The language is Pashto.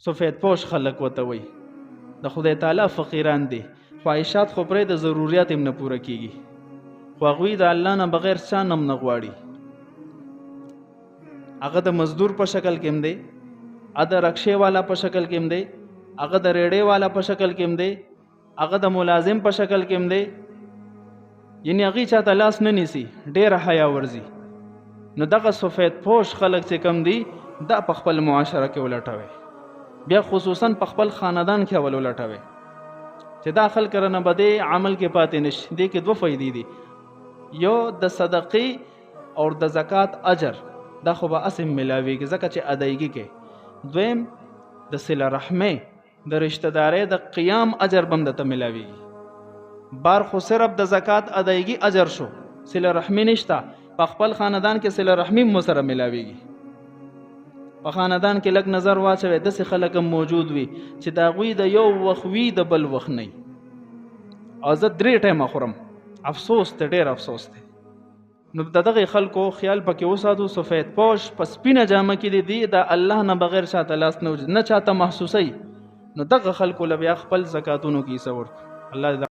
سفید پوش خلق وته وي د خدای تعالی فقیران دي، خواهشات خو پرې د ضرورت هم نه پوره کیږي، خو هغوی د الله نه بغیر چا نه نه غواړي. هغه د مزدور په شکل کې هم دی، هغه د رکشې والا په شکل کې هم دی، هغه د ریډې والا په شکل کې هم دی، هغه د ملازم په شکل کې هم دی. یعنی هغوی چاته لاس نه نیسي، ډېره حیا ورځي. نو دغه سفید پوش خلک چې کم دي دا په خپل معاشره کې ولټوي، بیا خصوصا په خپل خاندان کې ولټوي چې دا خلک رانه به دې عمل کې پاتې نشي. دې کې دوه فایدې دي، یو د صدقې او د زکات اجر دا خو به اسم ملاویږي ځکه چې ادایګي کې، دویم د صله رحمۍ د رشتہ دارۍ د قیام اجر بم درته ملاویږي. بار خو صرف د زکات ادایګي اجر شو، صله رحمي نشته. په خپل خاندان کې صله رحمي مو سره ملاویږي. په خاندان کې لږ نظر واچوي، داسې خلک هم موجود وي چې د هغوی د یو وخت وي د بل وخت نه، او زه 3 ټایمه خورم. افسوس ته ډېر افسوس دی. نو د دغه خلکو خیال پکې وساتو. سفید پوش په سپینه جامه کې دي، د الله نه بغیر چاته لاس نه چاته محسوسوي. نو دغه خلکو له بیا خپل زکاتونو کې حصه ورکړو. الله